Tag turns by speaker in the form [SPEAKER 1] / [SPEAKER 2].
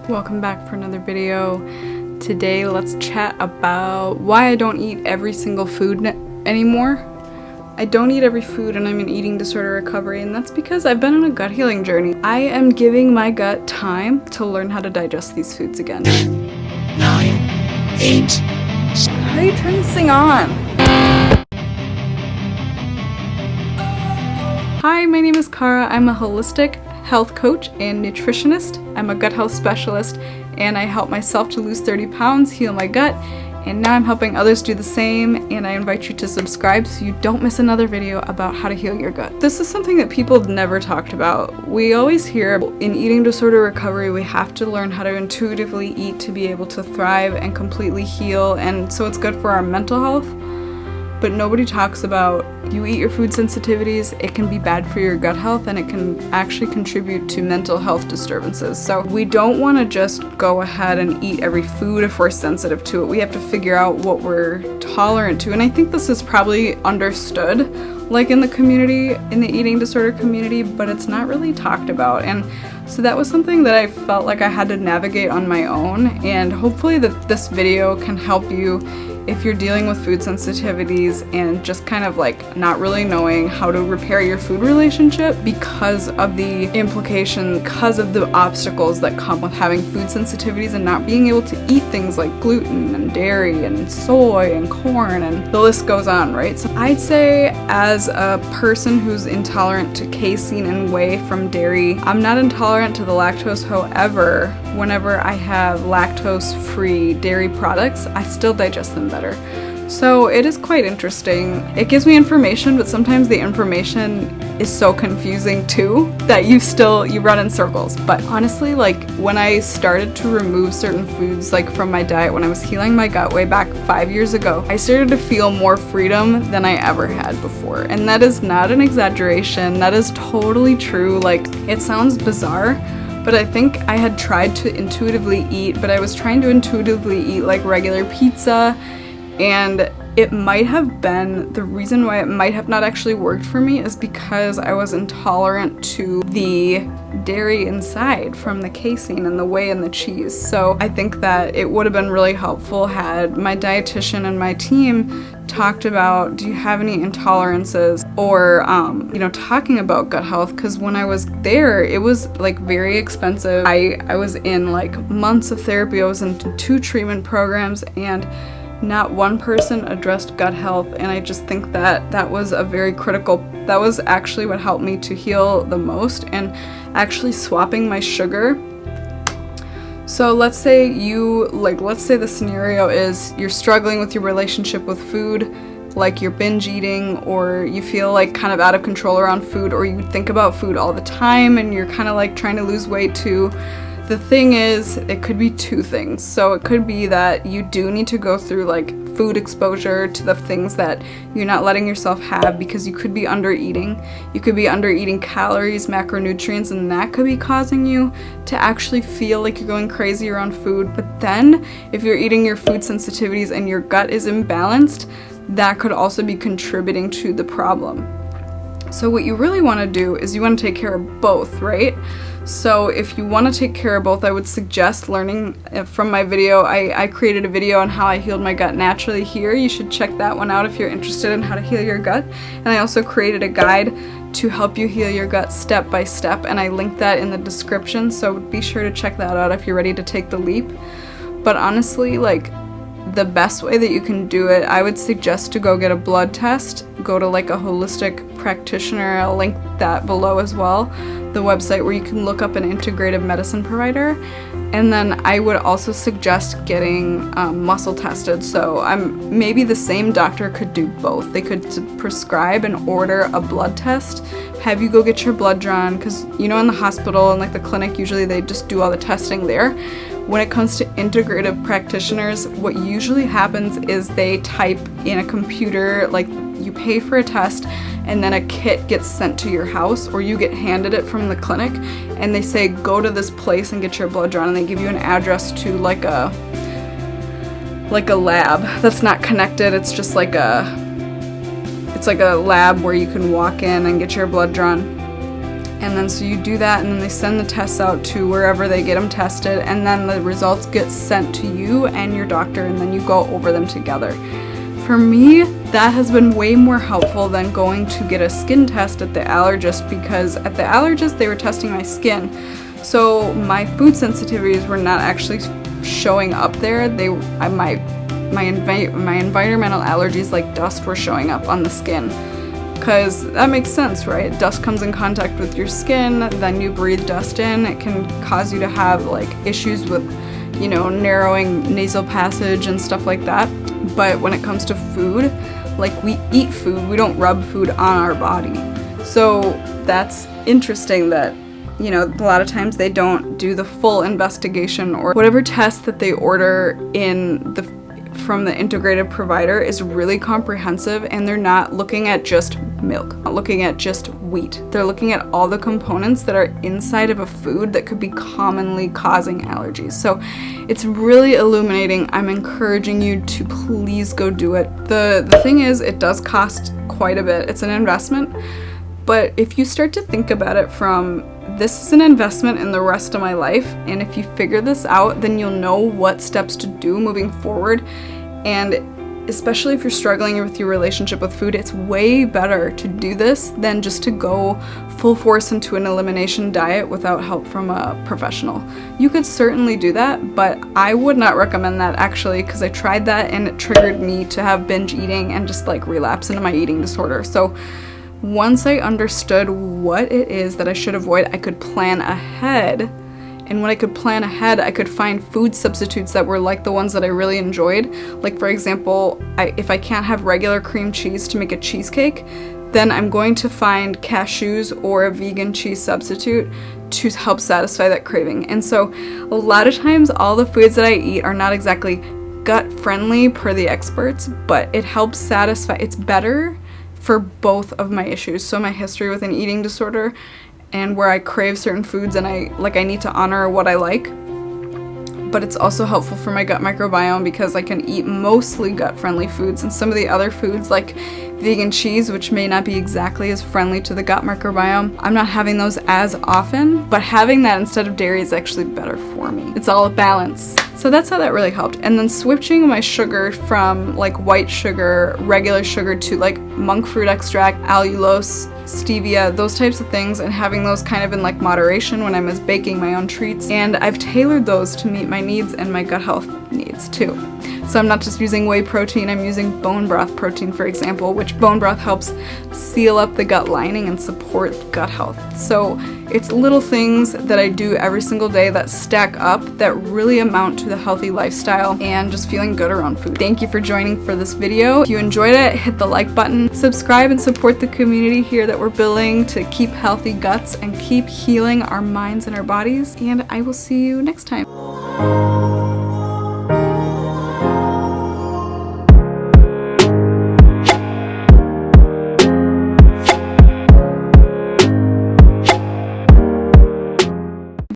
[SPEAKER 1] Welcome back for another video. Today let's chat about why I don't eat every single food anymore. I don't eat every food and I'm in eating disorder recovery, and that's because I've been on a gut healing journey. I am giving my gut time to learn how to digest these foods again.
[SPEAKER 2] 10, 9, 8.
[SPEAKER 1] How do you turn this thing on? Hi, my name is Kara. I'm a holistic health coach and nutritionist. I'm a gut health specialist, and I help myself to lose 30 pounds, heal my gut, and now I'm helping others do the same, and I invite you to subscribe so you don't miss another video about how to heal your gut. This is something that people never talked about. We always hear in eating disorder recovery we have to learn how to intuitively eat to be able to thrive and completely heal, and so it's good for our mental health. But nobody talks about you eat your food sensitivities, it can be bad for your gut health, and it can actually contribute to mental health disturbances. So we don't want to just go ahead and eat every food if we're sensitive to it. We have to figure out what we're tolerant to. And I think this is probably understood, like in the community, in the eating disorder community, but it's not really talked about. And so that was something that I felt like I had to navigate on my own. And hopefully that this video can help you if you're dealing with food sensitivities and just kind of like not really knowing how to repair your food relationship because of the implication, because of the obstacles that come with having food sensitivities and not being able to eat things like gluten and dairy and soy and corn, and the list goes on, right? So I'd say as a person who's intolerant to casein and whey from dairy, I'm not intolerant to the lactose. However, whenever I have lactose-free dairy products, I still digest them better. So it is quite interesting. It gives me information, but sometimes the information is so confusing too that you run in circles. But honestly, like when I started to remove certain foods like from my diet when I was healing my gut way back 5 years ago, I started to feel more freedom than I ever had before. And that is not an exaggeration. That is totally true. Like, it sounds bizarre, but I think I had tried to intuitively eat, but I was trying to intuitively eat like regular pizza, and it might have been, the reason why it might have not actually worked for me is because I was intolerant to the dairy inside from the casein and the whey and the cheese. So I think that it would have been really helpful had my dietitian and my team talked about, do you have any intolerances, or talking about gut health, because when I was there it was like very expensive. I was in like months of therapy. I was in 2 treatment programs, and not one person addressed gut health, and I just think that that was that was actually what helped me to heal the most, and actually swapping my sugar. So let's say the scenario is you're struggling with your relationship with food, like you're binge eating, or you feel like kind of out of control around food, or you think about food all the time and you're kind of like trying to lose weight too. The thing is, it could be 2 things. So it could be that you do need to go through like food exposure to the things that you're not letting yourself have, because you could be under eating. You could be under eating calories, macronutrients, and that could be causing you to actually feel like you're going crazy around food. But then if you're eating your food sensitivities and your gut is imbalanced, that could also be contributing to the problem. So what you really want to do is you want to take care of both, right? So if you want to take care of both, I would suggest learning from my video. I created a video on how I healed my gut naturally here. You should check that one out if you're interested in how to heal your gut. And I also created a guide to help you heal your gut step by step, and I linked that in the description, so be sure to check that out if you're ready to take the leap. But honestly, like, the best way that you can do it, I would suggest to go get a blood test. Go to like a holistic practitioner. I'll link that below as well, the website where you can look up an integrative medicine provider. And then I would also suggest getting muscle tested. So maybe the same doctor could do both. They could prescribe and order a blood test, have you go get your blood drawn, because in the hospital and like the clinic, usually they just do all the testing there. When it comes to integrative practitioners, what usually happens is they type in a computer, like you pay for a test, and then a kit gets sent to your house, or you get handed it from the clinic, and they say go to this place and get your blood drawn, and they give you an address to like a lab that's not connected. It's just like it's like a lab where you can walk in and get your blood drawn. And then so you do that, and then they send the tests out to wherever they get them tested, and then the results get sent to you and your doctor, and then you go over them together. For me, that has been way more helpful than going to get a skin test at the allergist, because at the allergist they were testing my skin. So my food sensitivities were not actually showing up there. My environmental allergies like dust were showing up on the skin. Because that makes sense, right? Dust comes in contact with your skin, then you breathe dust in. It can cause you to have like issues with, narrowing nasal passage and stuff like that. But when it comes to food, like we eat food, we don't rub food on our body. So that's interesting that, a lot of times they don't do the full investigation, or whatever test that they order from the integrative provider is really comprehensive, and they're not looking at just milk, not looking at just wheat. They're looking at all the components that are inside of a food that could be commonly causing allergies. So it's really illuminating. I'm encouraging you to please go do it. The thing is, it does cost quite a bit. It's an investment, but if you start to think about it from, this is an investment in the rest of my life, and if you figure this out, then you'll know what steps to do moving forward. And especially if you're struggling with your relationship with food, it's way better to do this than just to go full force into an elimination diet without help from a professional. You could certainly do that, but I would not recommend that, actually, because I tried that and it triggered me to have binge eating and just like relapse into my eating disorder. So once I understood what it is that I should avoid, I could plan ahead. And when I could plan ahead, I could find food substitutes that were like the ones that I really enjoyed. Like, for example, if I can't have regular cream cheese to make a cheesecake, then I'm going to find cashews or a vegan cheese substitute to help satisfy that craving. And so a lot of times all the foods that I eat are not exactly gut friendly per the experts, but it helps satisfy. It's better for both of my issues. So my history with an eating disorder, and where I crave certain foods and I need to honor what I like. But it's also helpful for my gut microbiome because I can eat mostly gut-friendly foods, and some of the other foods like vegan cheese, which may not be exactly as friendly to the gut microbiome, I'm not having those as often, but having that instead of dairy is actually better for me. It's all a balance. So that's how that really helped. And then switching my sugar from like white sugar, regular sugar, to like monk fruit extract, allulose, stevia, those types of things, and having those kind of in like moderation when I'm baking my own treats. And I've tailored those to meet my needs and my gut health needs too. So I'm not just using whey protein, I'm using bone broth protein, for example, which bone broth helps seal up the gut lining and support gut health. So it's little things that I do every single day that stack up that really amount to the healthy lifestyle and just feeling good around food. Thank you for joining for this video. If you enjoyed it, hit the like button, subscribe, and support the community here that we're building to keep healthy guts and keep healing our minds and our bodies. And I will see you next time.